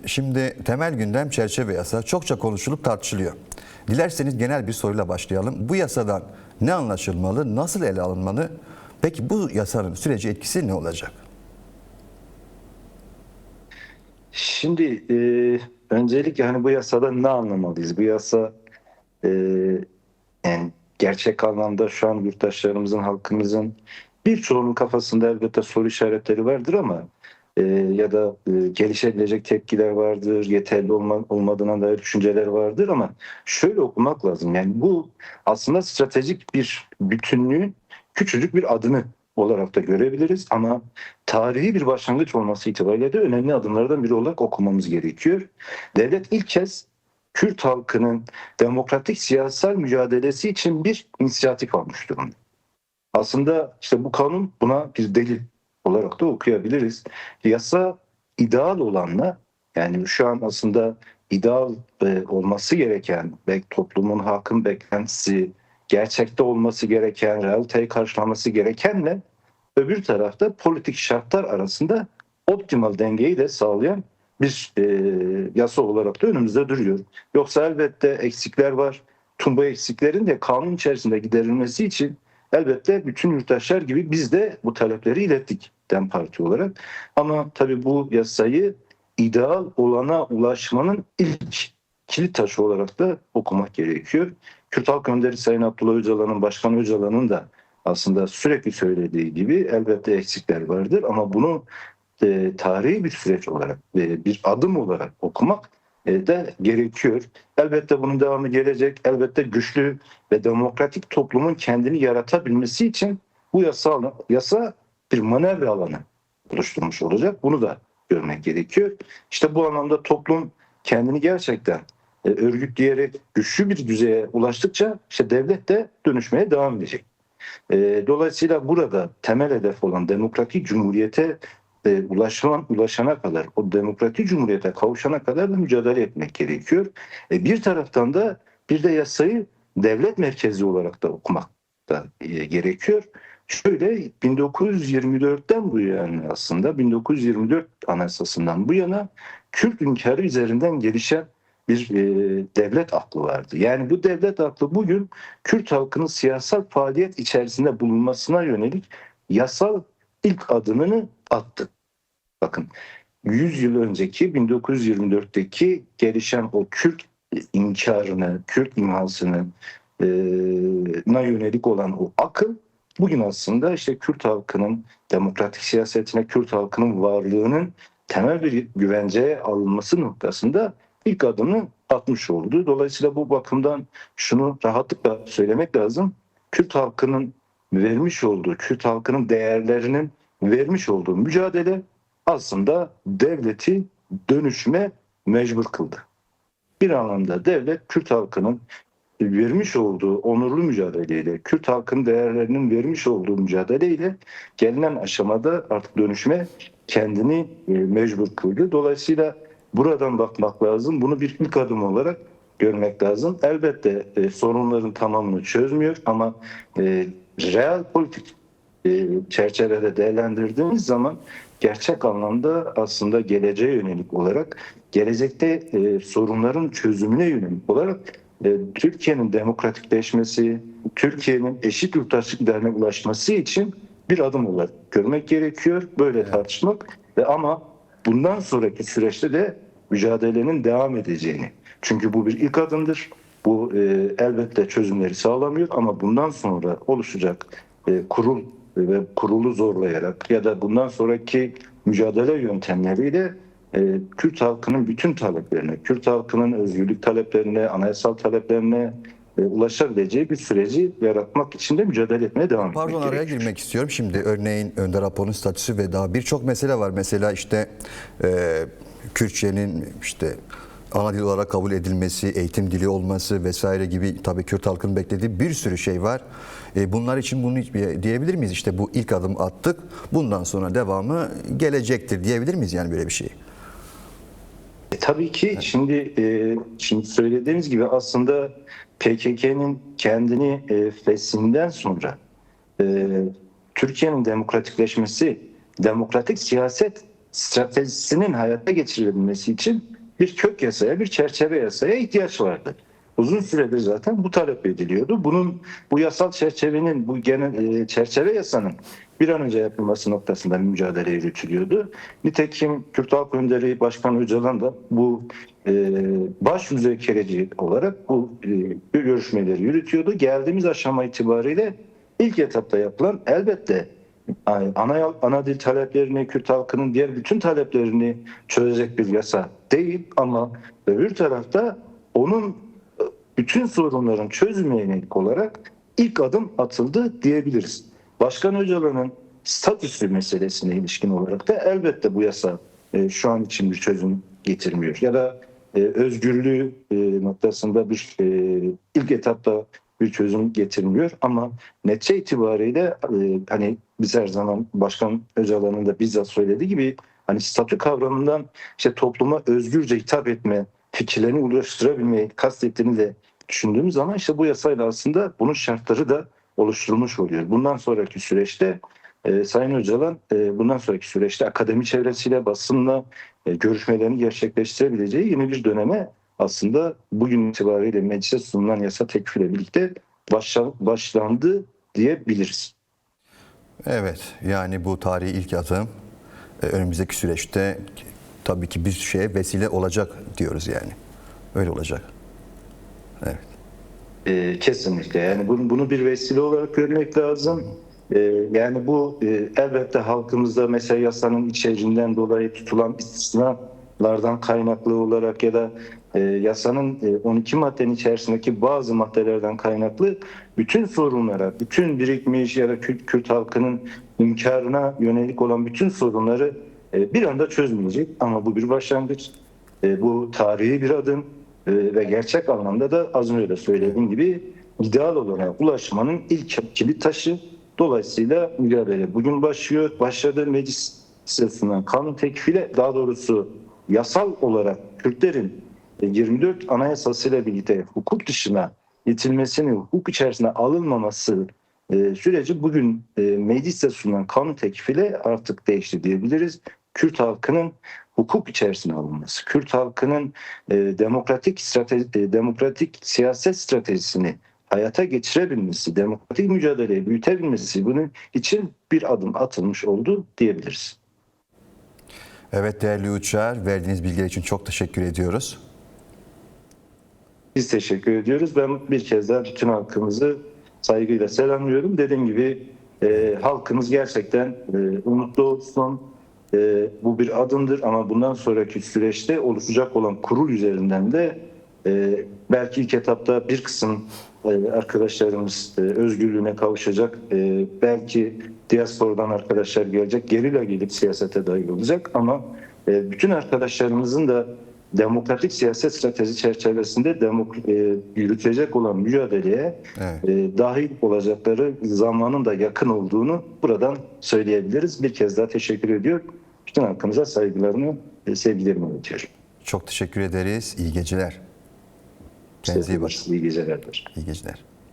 Şimdi temel gündem çerçeve yasa çokça konuşulup tartışılıyor. Dilerseniz genel bir soruyla başlayalım. Bu yasadan ne anlaşılmalı, nasıl ele alınmalı? Peki bu yasanın süreci etkisi ne olacak? Şimdi öncelikle hani bu yasadan ne anlamalıyız? Bu yasa e, yani gerçek anlamda şu an yurttaşlarımızın, halkımızın birçoğunun kafasında elbette soru işaretleri vardır ama ya da gelişebilecek tepkiler vardır, yeterli olmadığına dair düşünceler vardır ama şöyle okumak lazım. Yani bu aslında stratejik bir bütünlüğün küçücük bir adını olarak da görebiliriz ama tarihi bir başlangıç olması itibariyle de önemli adımlardan biri olarak okumamız gerekiyor. Devlet ilk kez Kürt halkının demokratik siyasal mücadelesi için bir inisiyatif almış durumda. Aslında işte bu kanun buna bir delil olarak da okuyabiliriz. Yasa ideal olanla yani şu an aslında ideal olması gereken ve toplumun hakkın beklentisi, gerçekte olması gereken, realiteyi karşılaması gerekenle öbür tarafta politik şartlar arasında optimal dengeyi de sağlayan bir yasa olarak da önümüzde duruyor. Yoksa elbette eksikler var. Tüm bu eksiklerin de kanun içerisinde giderilmesi için elbette bütün yurttaşlar gibi biz de bu talepleri ilettik DEM Parti olarak. Ama tabii bu yasayı ideal olana ulaşmanın ilk kilit taşı olarak da okumak gerekiyor. Kürt Halk Önderi Sayın Abdullah Öcalan'ın, Başkan Öcalan'ın da aslında sürekli söylediği gibi elbette eksikler vardır ama bunu tarihi bir süreç olarak, bir adım olarak okumak da gerekiyor. Elbette bunun devamı gelecek. Elbette güçlü ve demokratik toplumun kendini yaratabilmesi için bu yasa bir manevra alanı oluşturmuş olacak. Bunu da görmek gerekiyor. İşte bu anlamda toplum kendini gerçekten örgütleyerek güçlü bir düzeye ulaştıkça işte devlet de dönüşmeye devam edecek. Dolayısıyla burada temel hedef olan demokratik cumhuriyete ulaşana kadar, o demokratik cumhuriyete kavuşana kadar da mücadele etmek gerekiyor. Bir taraftan da bir de yasayı devlet merkezi olarak da okumak da gerekiyor. Şöyle 1924'ten bu yana aslında 1924 Anayasası'ndan bu yana Kürt hünkârı üzerinden gelişen bir devlet aklı vardı. Yani bu devlet aklı bugün Kürt halkının siyasal faaliyet içerisinde bulunmasına yönelik yasal ilk adımını attı. Bakın 100 yıl önceki 1924'teki gelişen o Kürt inkarını, Kürt imhasını na yönelik olan o akıl bugün aslında işte Kürt halkının demokratik siyasetine, Kürt halkının varlığının temel bir güvenceye alınması noktasında ilk adımı atmış oldu. Dolayısıyla bu bakımdan şunu rahatlıkla söylemek lazım. Kürt halkının vermiş olduğu, Kürt halkının değerlerinin vermiş olduğu mücadele aslında devleti dönüşüme mecbur kıldı. Bir anlamda devlet Kürt halkının vermiş olduğu onurlu mücadeleyle, Kürt halkın değerlerinin vermiş olduğu mücadeleyle gelinen aşamada artık dönüşme kendini mecbur kıldı. Dolayısıyla buradan bakmak lazım. Bunu bir ilk adım olarak görmek lazım. Elbette sorunların tamamını çözmüyor ama real politik çerçevede değerlendirdiğimiz zaman gerçek anlamda aslında geleceğe yönelik olarak gelecekte sorunların çözümüne yönelik olarak Türkiye'nin demokratikleşmesi, Türkiye'nin eşit yurttaşlık idealine ulaşması için bir adım olarak görmek gerekiyor. Böyle tartışmak ve ama bundan sonraki süreçte de mücadelenin devam edeceğini. Çünkü bu bir ilk adımdır. Bu elbette çözümleri sağlamıyor ama bundan sonra oluşacak kurul ve kurulu zorlayarak ya da bundan sonraki mücadele yöntemleriyle Kürt halkının bütün taleplerine, Kürt halkının özgürlük taleplerine, anayasal taleplerine ulaşabileceği bir süreci yaratmak için de mücadele etmeye devam etmek Pardon, araya gerekiyor. girmek istiyorum. Şimdi örneğin Önder Apo'nun statüsü ve daha birçok mesele var. Mesela işte Kürtçenin işte ana dil olarak kabul edilmesi, eğitim dili olması vesaire gibi tabii Kürt halkının beklediği bir sürü şey var. Bunlar için bunu diyebilir miyiz? İşte bu ilk adım attık. Bundan sonra devamı gelecektir diyebilir miyiz yani böyle bir şey? Tabii ki şimdi söylediğimiz gibi aslında PKK'nın kendini feshinden sonra e, Türkiye'nin demokratikleşmesi, demokratik siyaset stratejisinin hayata geçirebilmesi için bir kök yasaya, bir çerçeve yasaya ihtiyaç vardı. Uzun süredir zaten bu talep ediliyordu. Bu yasal çerçevenin, bu genel çerçeve yasanın bir an önce yapılması noktasında mücadele yürütülüyordu. Nitekim Kürt Halk Önderi Başkan Öcalan da bu baş müzakereci olarak bu görüşmeleri yürütüyordu. Geldiğimiz aşama itibariyle ilk etapta yapılan elbette ana dil taleplerini, Kürt halkının diğer bütün taleplerini çözecek bir yasa değil, ama öbür tarafta onun bütün sorunların çözümüne yönelik olarak ilk adım atıldı diyebiliriz. Başkan Öcalan'ın statüsü meselesine ilişkin olarak da elbette bu yasa şu an için bir çözüm getirmiyor. Ya da özgürlüğü noktasında ilk etapta bir çözüm getirmiyor, ama netice itibariyle hani biz her zaman Başkan Öcalan'ın da bizzat söylediği gibi hani statü kavramından işte topluma özgürce hitap etme, fikirlerini ulaştırabilmeyi kastettiğini de düşündüğümüz zaman işte bu yasayla aslında bunun şartları da oluşturulmuş oluyor. Bundan sonraki süreçte Sayın Öcalan bundan sonraki süreçte akademi çevresiyle, basınla görüşmelerini gerçekleştirebileceği yeni bir döneme aslında bugün itibariyle meclise sunulan yasa teklifiyle birlikte başlandı diyebiliriz. Evet, yani bu tarihi ilk adım önümüzdeki süreçte tabii ki bir şeye vesile olacak diyoruz yani. Öyle olacak. Evet. Kesinlikle. Yani bunu bir vesile olarak görmek lazım. Yani bu elbette halkımızda mesela yasanın içeriğinden dolayı tutulan istisnalardan kaynaklı olarak ya da yasanın 12 maddenin içerisindeki bazı maddelerden kaynaklı bütün sorunlara, bütün birikmiş ya da Kürt halkının inkarına yönelik olan bütün sorunları bir anda çözmeyecek. Ama bu bir başlangıç. Bu tarihi bir adım. Ve gerçek anlamda da az önce de söylediğim gibi ideal olana ulaşmanın ilk kilit taşı. Dolayısıyla mücadele bugün başladı. Meclise sunulan kanun teklifiyle, daha doğrusu yasal olarak Kürtlerin 24 anayasasıyla birlikte hukuk dışına itilmesini, hukuk içerisine alınmaması süreci bugün meclise sunulan kanun teklifiyle artık değişti diyebiliriz. Kürt halkının hukuk içerisine alınması, Kürt halkının demokratik siyaset stratejisini hayata geçirebilmesi, demokratik mücadeleyi büyütebilmesi, bunun için bir adım atılmış oldu diyebiliriz. Evet değerli Uçar, verdiğiniz bilgiler için çok teşekkür ediyoruz. Biz teşekkür ediyoruz. Ben bir kez daha bütün halkımızı saygıyla selamlıyorum. Dediğim gibi halkımız gerçekten umutlu olsun. Bu bir adımdır, ama bundan sonraki süreçte oluşacak olan kurul üzerinden de belki ilk etapta bir kısım arkadaşlarımız özgürlüğüne kavuşacak. Belki diasporadan arkadaşlar gelecek, gerilla gelip siyasete dahil olacak, ama bütün arkadaşlarımızın da demokratik siyaset stratejisi çerçevesinde yürütecek olan mücadeleye dahil olacakları zamanın da yakın olduğunu buradan söyleyebiliriz. Bir kez daha teşekkür ediyorum. Bütün halkımıza saygılarımı, sevgilerimi iletiyorum. Çok teşekkür ederiz. İyi geceler. Kendinize iyi bakın. İyi geceler. İyi geceler.